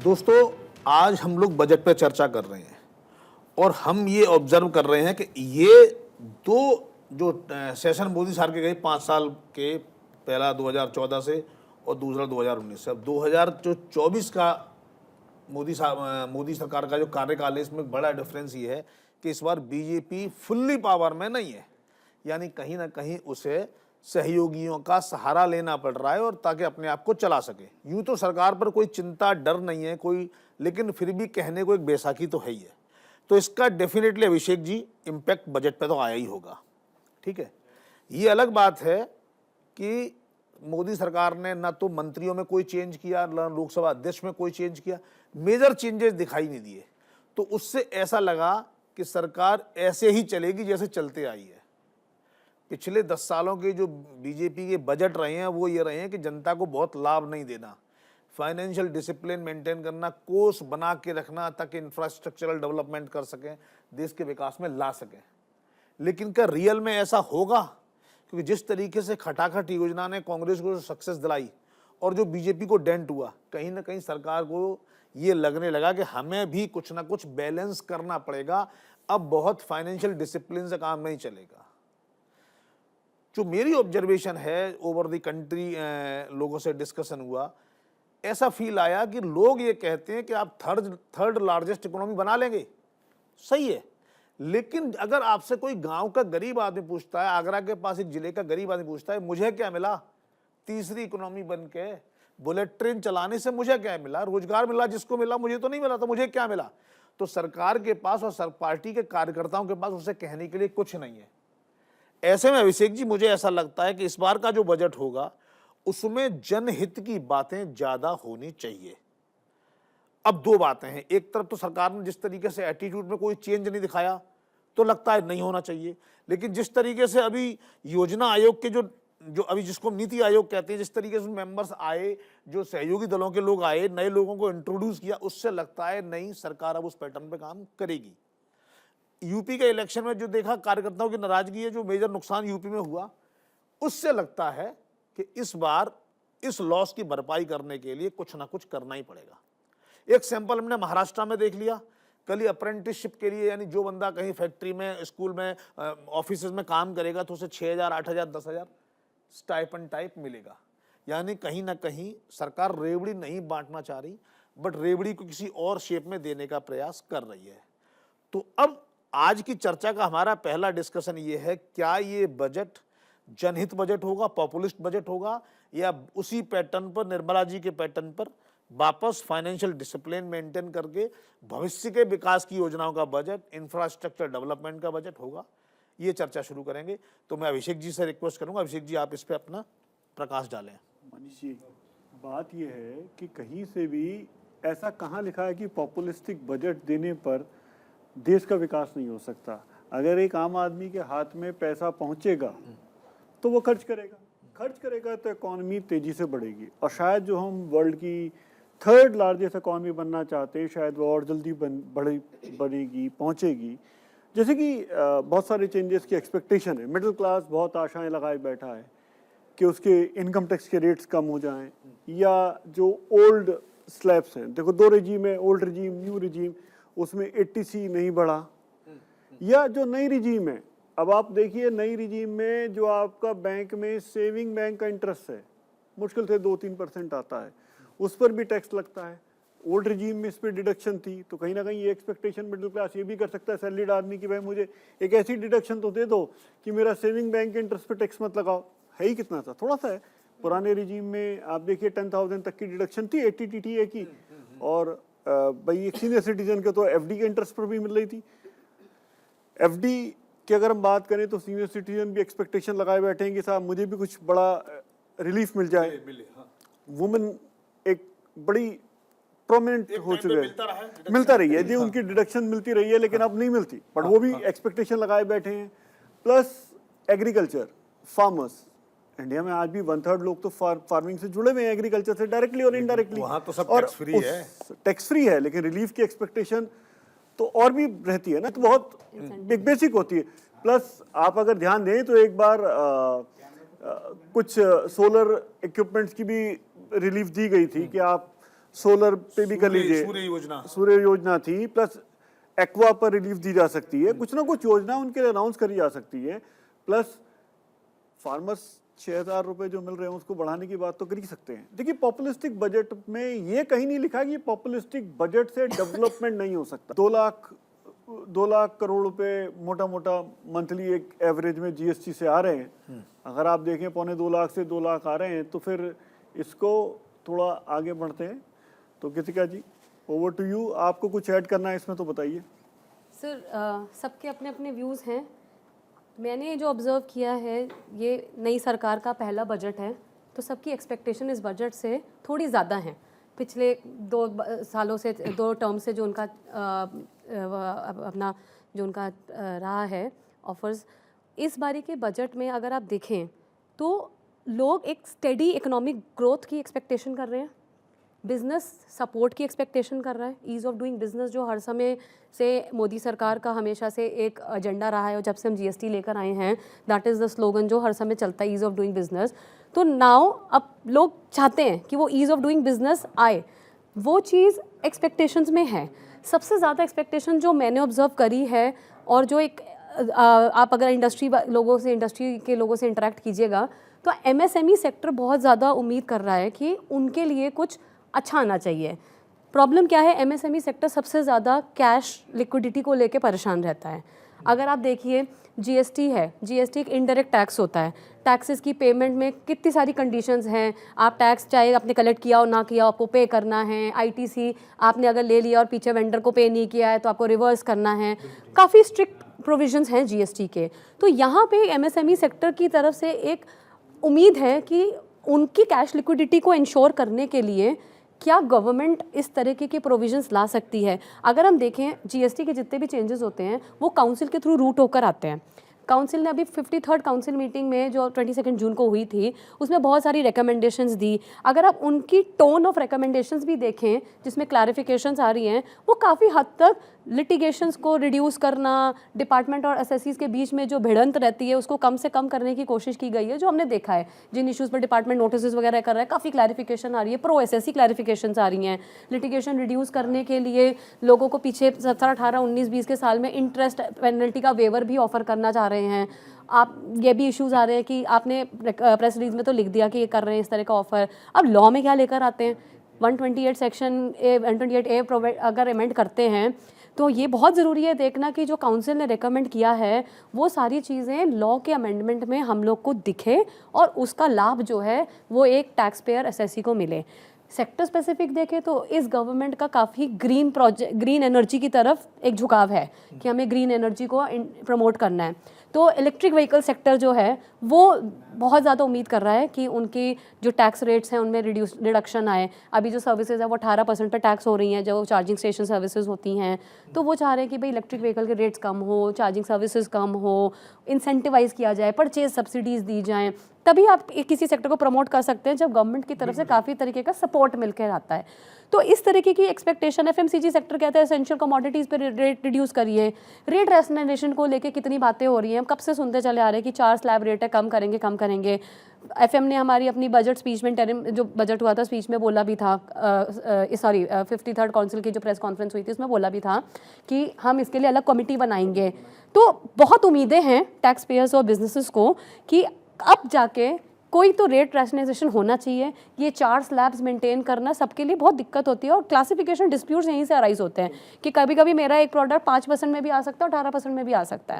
दोस्तों, आज हम लोग बजट पर चर्चा कर रहे हैं और हम ये ऑब्जर्व कर रहे हैं कि ये दो जो सेशन मोदी सरकार के गए 5 साल के, पहला 2014 से और दूसरा 2019 से। अब 2024 का मोदी सरकार का जो कार्यकाल है, इसमें बड़ा डिफरेंस ये है कि इस बार बीजेपी फुल्ली पावर में नहीं है, यानी कहीं ना कहीं उसे सहयोगियों का सहारा लेना पड़ रहा है और ताकि अपने आप को चला सके। यूं तो सरकार पर कोई चिंता डर नहीं है कोई, लेकिन फिर भी कहने को एक बेसाखी तो है ही है। तो इसका definitely Abhishek ji impact budget पे तो आया ही होगा, ठीक है। ये अलग बात है कि मोदी सरकार ने ना तो मंत्रियों में कोई चेंज किया, ना लोकसभा अध्यक्ष में कोई चेंज किया, मेजर चेंजेस दिखाई नहीं दिए। तो उससे ऐसा लगा कि सरकार ऐसे ही चलेगी जैसे चलते आई है। पिछले 10 सालों के जो बीजेपी के बजट रहे हैं वो ये रहे हैं कि जनता को बहुत लाभ नहीं देना, फाइनेंशियल डिसिप्लिन मेंटेन करना, कोर्स बना के रखना ताकि इंफ्रास्ट्रक्चरल डेवलपमेंट कर सकें, देश के विकास में ला सकें। लेकिन क्या रियल में ऐसा होगा? क्योंकि जिस तरीके से खटाखट योजना ने कांग्रेस को सक्सेस दिलाई और जो बीजेपी को डेंट हुआ, कहीं ना कहीं सरकार को ये लगने लगा कि हमें भी कुछ ना कुछ बैलेंस करना पड़ेगा, अब बहुत फाइनेंशियल डिसिप्लिन से काम नहीं चलेगा। जो मेरी ऑब्जर्वेशन है ओवर द कंट्री, लोगों से डिस्कशन हुआ, ऐसा फील आया कि लोग ये कहते हैं कि आप थर्ड लार्जेस्ट इकोनॉमी बना लेंगे, सही है। लेकिन अगर आपसे कोई गांव का गरीब आदमी पूछता है, आगरा के पास एक जिले का गरीब आदमी पूछता है मुझे क्या मिला तीसरी इकोनॉमी बन के, बुलेट ट्रेन चलाने से मुझे क्या मिला, रोजगार मिला जिसको मिला, मुझे तो नहीं मिला, तो मुझे क्या मिला? तो सरकार के पास और पार्टी के कार्यकर्ताओं के पास उसे कहने के लिए कुछ नहीं है। ऐसे में अभिषेक जी मुझे ऐसा लगता है कि इस बार का जो बजट होगा उसमें जनहित की बातें ज्यादा होनी चाहिए। अब दो बातें हैं, एक तरफ तो सरकार ने जिस तरीके से एटीट्यूड में कोई चेंज नहीं दिखाया तो लगता है नहीं होना चाहिए, लेकिन जिस तरीके से अभी योजना आयोग के जो अभी जिसको नीति आयोग कहते हैं, जिस तरीके से मेंबर्स आए, जो सहयोगी दलों के लोग आए, नए लोगों को इंट्रोड्यूस किया, उससे लगता है नहीं सरकार अब उस पैटर्न पे काम करेगी। यूपी के इलेक्शन में जो देखा कार्यकर्ताओं की नाराजगी है, जो मेजर नुकसान यूपी में हुआ, उससे लगता है कि इस बार इस लॉस की भरपाई करने के लिए कुछ ना कुछ करना ही पड़ेगा। एक सैंपल हमने महाराष्ट्र में देख लिया, कल अप्रेंटिसशिप के लिए, यानी जो बंदा कहीं फैक्ट्री में, स्कूल में, ऑफिस में काम करेगा तो उसे 6,000, 8,000, 10,000 स्टाइपेंड टाइप मिलेगा। यानी कहीं ना कहीं सरकार रेवड़ी नहीं बांटना चाह रही, बट रेवड़ी को किसी और शेप में देने का प्रयास कर रही है। तो अब आज की चर्चा का हमारा पहला डिस्कशन ये है, क्या ये बजट जनहित बजट होगा, पॉपुलिस्ट बजट होगा, या उसी पैटर्न पर, निर्मला जी के पैटर्न पर वापस फाइनेंशियल डिसिप्लिन मेंटेन करके भविष्य के विकास की योजनाओं का बजट, इंफ्रास्ट्रक्चर डेवलपमेंट का बजट होगा? ये चर्चा शुरू करेंगे। तो मैं अभिषेक जी से रिक्वेस्ट करूंगा, अभिषेक जी आप इस पे अपना प्रकाश डालें। मनीष जी, बात यह है कि कहीं से भी ऐसा कहाँ लिखा है कि पॉपुलिस्टिक बजट देने पर देश का विकास नहीं हो सकता। अगर एक आम आदमी के हाथ में पैसा पहुंचेगा तो वो खर्च करेगा तो इकॉनमी तेजी से बढ़ेगी, और शायद जो हम वर्ल्ड की थर्ड लार्जेस्ट इकॉनमी बनना चाहते हैं, शायद वो और जल्दी बढ़ेगी, पहुंचेगी। जैसे कि बहुत सारे चेंजेस की एक्सपेक्टेशन है। मिडिल क्लास बहुत आशाएं लगाए बैठा है कि उसके इनकम टैक्स के रेट्स कम हो जाएं, या जो ओल्ड स्लैब्स हैं, देखो 2 रिजीम है, ओल्ड रिजीम, न्यू रिजीम, उसमें 80C नहीं बढ़ा, या जो नई रिजीम है, अब आप देखिए नई रिजीम में जो आपका बैंक में सेविंग बैंक का इंटरेस्ट है मुश्किल से 2-3% आता है, उस पर भी टैक्स लगता है। ओल्ड रिजीम में इस पर डिडक्शन थी, तो कहीं ना कहीं ये एक्सपेक्टेशन मिडिल क्लास ये भी कर सकता है सैलरीड आदमी की, भाई मुझे एक ऐसी डिडक्शन तो दे दो कि मेरा सेविंग बैंक के इंटरेस्ट पे टैक्स मत लगाओ। है ही कितना सा, थोड़ा सा है। पुराने रिजीम में आप देखिए 10,000 तक की डिडक्शन थी, 80 TTA की, और भाई एक सीनियर सिटीजन के तो एफडी के इंटरेस्ट पर भी मिल रही थी। एफडी की अगर हम बात करें तो सीनियर सिटीजन भी एक्सपेक्टेशन लगाए बैठे हैं कि साहब मुझे भी कुछ बड़ा रिलीफ मिल जाए। वुमेन एक बड़ी प्रोमिनेंट हो चुके हैं, मिलता रही है जी, उनकी डिडक्शन मिलती रही है, लेकिन अब नहीं मिलती, बट वो भी एक्सपेक्टेशन लगाए बैठे हैं। प्लस एग्रीकल्चर, फार्मर्स, इंडिया में आज भी 1/3 लोग तो फार्मिंग से जुड़े हुए हैं, एग्रीकल्चर से डायरेक्टली और इनडायरेक्टली। वहाँ तो सब टैक्स फ्री है, टैक्स फ्री है, लेकिन रिलीफ की एक्सपेक्टेशन तो और भी रहती है ना, तो बहुत बेसिक होती है। प्लस आप अगर ध्यान दें तो एक बार कुछ सोलर इक्विपमेंट्स की भी रिलीफ दी गई थी कि आप सोलर पे भी कर लीजिए, सूर्य योजना थी, प्लस एक्वा पर रिलीफ दी जा सकती है, कुछ ना कुछ योजना उनके लिए अनाउंस करी जा सकती है, प्लस फार्मर्स 6,000 रुपए जो मिल रहे हैं उसको बढ़ाने की बात तो कर ही सकते हैं। देखिए पॉपुलिस्टिक बजट में ये कहीं नहीं लिखा कि पॉपुलिस्टिक बजट से डेवलपमेंट नहीं हो सकता। 2 लाख करोड़ रुपए मोटा मोटा मंथली एक एवरेज में जीएसटी से आ रहे हैं। अगर आप देखें 2.25 लाख से 2 लाख आ रहे हैं, तो फिर इसको थोड़ा आगे बढ़ते हैं। तो कृतिका जी, ओवर टू यू, आपको कुछ ऐड करना है इसमें तो बताइए। सर, सबके अपने अपने व्यूज़ हैं। मैंने जो ऑब्ज़र्व किया है, ये नई सरकार का पहला बजट है, तो सबकी एक्सपेक्टेशन इस बजट से थोड़ी ज़्यादा हैं। पिछले 2 सालों से, 2 टर्म से जो उनका अपना जो उनका रहा है ऑफर्स, इस बारी के बजट में अगर आप देखें तो लोग एक स्टेडी इकोनॉमिक ग्रोथ की एक्सपेक्टेशन कर रहे हैं, बिजनेस सपोर्ट की एक्सपेक्टेशन कर रहा है, ईज़ ऑफ डूइंग बिजनेस जो हर समय से मोदी सरकार का हमेशा से एक एजेंडा रहा है, और जब से हम जीएसटी लेकर आए हैं, दैट इज़ द स्लोगन जो हर समय चलता है, ईज़ ऑफ डूइंग बिजनेस। तो नाउ अब लोग चाहते हैं कि वो ईज़ ऑफ डूइंग बिजनेस आए, वो चीज़ एक्सपेक्टेशंस में है। सबसे ज़्यादा एक्सपेक्टेशन जो मैंने ऑब्जर्व करी है, और जो एक आप अगर इंडस्ट्री के लोगों से इंटरेक्ट कीजिएगा, तो एमएसएमई सेक्टर बहुत ज़्यादा उम्मीद कर रहा है कि उनके लिए कुछ अच्छा आना चाहिए। प्रॉब्लम क्या है, एमएसएमई सेक्टर सबसे ज़्यादा कैश लिक्विडिटी को लेके परेशान रहता है। अगर आप देखिए जीएसटी है, जीएसटी एक इनडायरेक्ट टैक्स होता है, टैक्सेस की पेमेंट में कितनी सारी कंडीशंस हैं। आप टैक्स चाहे आपने कलेक्ट किया हो ना किया, आपको पे करना है। आईटीसी आपने अगर ले लिया और पीछे वेंडर को पे नहीं किया है तो आपको रिवर्स करना है। काफ़ी स्ट्रिक्ट प्रोविजंस हैं जीएसटी के। तो यहाँ पे एमएसएमई सेक्टर की तरफ से एक उम्मीद है कि उनकी कैश लिक्विडिटी को इंश्योर करने के लिए क्या गवर्नमेंट इस तरीके के प्रोविजंस ला सकती है। अगर हम देखें जीएसटी के जितने भी चेंजेस होते हैं वो काउंसिल के थ्रू रूट होकर आते हैं। काउंसिल ने अभी 53rd काउंसिल मीटिंग में जो 22 जून को हुई थी, उसमें बहुत सारी रिकमेंडेशंस दी। अगर आप उनकी टोन ऑफ रिकमेंडेशंस भी देखें जिसमें क्लैरिफिकेशंस आ रही हैं, वो काफ़ी हद तक लिटिगेशंस को रिड्यूस करना, डिपार्टमेंट और एसएससीज के बीच में जो भिड़ंत रहती है उसको कम से कम करने की कोशिश की गई है। जो हमने देखा है जिन इश्यूज़ पर डिपार्टमेंट नोटिस वगैरह कर रहा है, काफ़ी क्लैरिफिकेशन आ रही है, प्रो एसएससी क्लैरिफिकेशंस आ रही हैं। लिटिगेशन रिड्यूस करने के लिए लोगों को पीछे 17, 18, 19, 20 के साल में इंटरेस्ट पेनल्टी का वेवर भी ऑफर करना चाह रहे हैं। आप ये भी इश्यूज़ आ रहे हैं कि आपने प्रेस रिलीज में तो लिख दिया कि ये कर रहे हैं इस तरह का ऑफर, अब लॉ में क्या लेकर आते हैं। 128 सेक्शन 128A अगर अमेंड करते हैं तो ये बहुत ज़रूरी है देखना कि जो काउंसिल ने रेकमेंड किया है वो सारी चीज़ें लॉ के अमेंडमेंट में हम लोग को दिखे और उसका लाभ जो है वो एक टैक्स पेयर एसएससी को मिले। सेक्टर स्पेसिफिक देखें तो इस गवर्नमेंट का काफ़ी ग्रीन एनर्जी की तरफ एक झुकाव है कि हमें ग्रीन एनर्जी को प्रमोट करना है। तो इलेक्ट्रिक व्हीकल सेक्टर जो है वो बहुत ज़्यादा उम्मीद कर रहा है कि उनकी जो टैक्स रेट्स हैं उनमें रिडक्शन आए। अभी जो सर्विसेज है वो 18% पे टैक्स हो रही हैं, जो चार्जिंग स्टेशन सर्विसेज होती हैं, तो वो चाह रहे हैं कि भाई इलेक्ट्रिक व्हीकल के रेट्स कम हो, चार्जिंग सर्विसेज कम हो, इंसेंटिवाइज़ किया जाए, परचेज सब्सिडीज़ दी जाएँ। तभी आप किसी सेक्टर को प्रमोट कर सकते हैं जब गवर्नमेंट की तरफ से काफ़ी तरीके का सपोर्ट मिलकर आता है। तो इस तरीके की एक्सपेक्टेशन एफएमसीजी सेक्टर कहता है एसेंशियल कमोडिटीज़ पर रेट रिड्यूस करिए। रेट रैशनलाइजेशन को लेके कितनी बातें हो रही हैं, हम कब से सुनते चले आ रहे हैं कि 4 स्लैब रेट है, कम करेंगे। एफएम ने हमारी अपनी बजट स्पीच में जो बजट हुआ था स्पीच में बोला भी था, 53rd काउंसिल की जो प्रेस कॉन्फ्रेंस हुई थी उसमें बोला भी था कि हम इसके लिए अलग कमेटी बनाएंगे। तो बहुत उम्मीदें हैं टैक्स पेयर्स और बिजनेसेस को कि अब जाके कोई तो रेट रैशनलाइजेशन होना चाहिए। ये 4 स्लैब्स मेंटेन करना सबके लिए बहुत दिक्कत होती है और क्लासिफिकेशन डिस्प्यूट्स यहीं से अराइज होते हैं कि कभी कभी मेरा एक प्रोडक्ट 5% में भी आ सकता है और 18% में भी आ सकता है।